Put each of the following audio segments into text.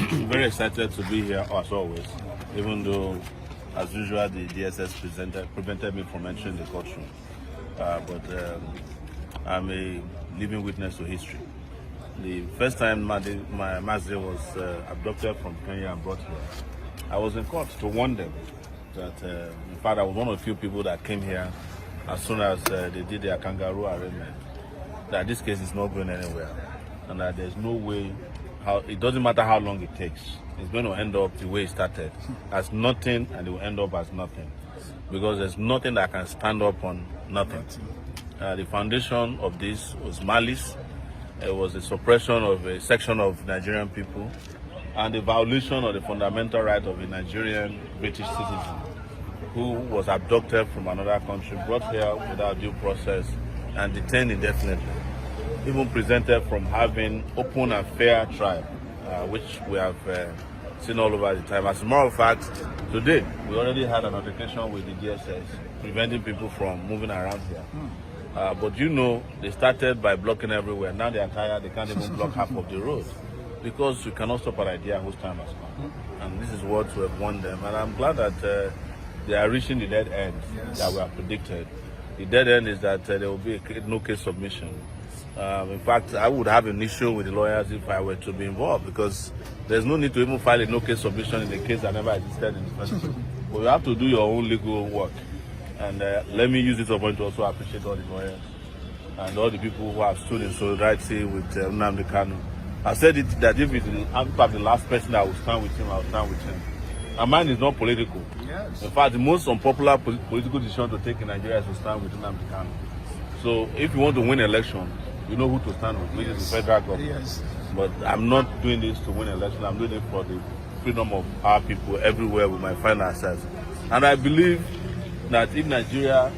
Very excited to be here as always, even though, as usual, the DSS prevented me from entering the courtroom. But I'm a living witness to history. The first time my Mazda was abducted from Kenya and brought here, I was in court to warn them that, in fact, I was one of the few people that came here as soon as they did their kangaroo arraignment, that this case is not going anywhere, and that there's no way, it doesn't matter how long it takes, it's going to end up the way it started, as nothing, and it will end up as nothing, because there's nothing that can stand up on nothing. The foundation of this was malice. It was the suppression of a section of Nigerian people and the violation of the fundamental right of a Nigerian British citizen who was abducted from another country, brought here without due process, and detained indefinitely, even presented from having open and fair trial, which we have seen all over the time. As a matter of fact, today we already had an altercation with the DSS preventing people from moving around here. But you know, they started by blocking everywhere. Now they are tired, they can't even block half of the road, because you cannot stop an idea whose time has come. And this is what we have won them. And I'm glad that they are reaching the dead end that we have predicted. The dead end is that there will be a no case submission. In fact, I would have an issue with the lawyers if I were to be involved, because there's no need to even file a no case submission in a case that never existed in the first place. But you have to do your own legal work. And let me use this opportunity to also appreciate all the lawyers and all the people who have stood in solidarity with Nnamdi Kanu. I said it that if I'm the last person that will stand with him, I'll stand with him. And mine is not political. Yes. In fact, the most unpopular political decision to take in Nigeria is to stand with Nnamdi Kanu. So if you want to win an election, you know who to stand with, which is the federal government. Yes. But I'm not doing this to win an election. I'm doing it for the freedom of our people everywhere we might find ourselves. And I believe that if Nigeria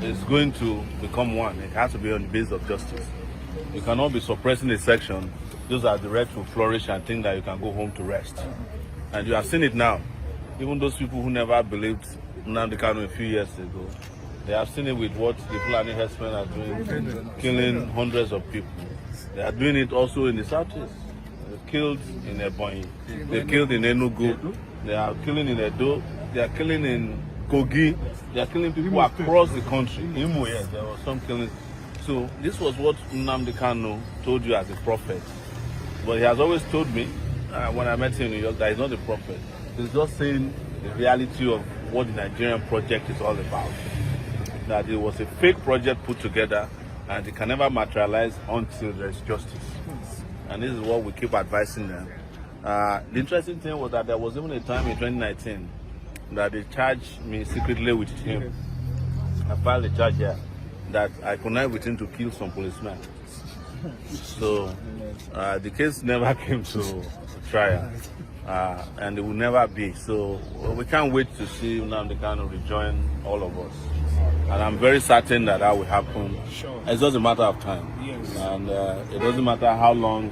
is going to become one, it has to be on the basis of justice. You cannot be suppressing a section just as the right to flourish and think that you can go home to rest. And you have seen it now. Even those people who never believed Nnamdi Kanu a few years ago, they have seen it with what the Fulani Herdsmen are doing, killing hundreds of people. They are doing it also in the southeast. They killed in Ebonyi, they killed in Enugu, they are killing in Edo, they are killing in Kogi, they are killing people across the country. Imo, yes, there was some killing. So this was what Nnamdi Kanu told you as a prophet. But he has always told me, when I met him in New York, that he's not a prophet. He's just saying the reality of what the Nigerian project is all about. That it was a fake project put together and it can never materialize until there's justice. And this is what we keep advising them. The interesting thing was that there was even a time in 2019 that they charged me secretly with him. I filed a charge here that I connived with him to kill some policemen. So the case never came to trial, and it will never be. So we can't wait to see Nnamdi Kanu rejoin all of us. And I'm very certain that that will happen. Sure. It's just a matter of time. Yes. And it doesn't matter how long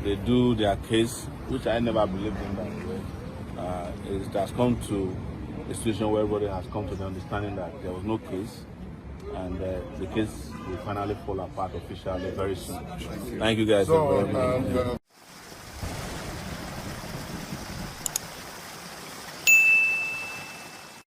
they do their case, which I never believed in that way. It has come to a situation where everybody has come to the understanding that there was no case, and the case will finally fall apart officially very soon. Thank you guys very much.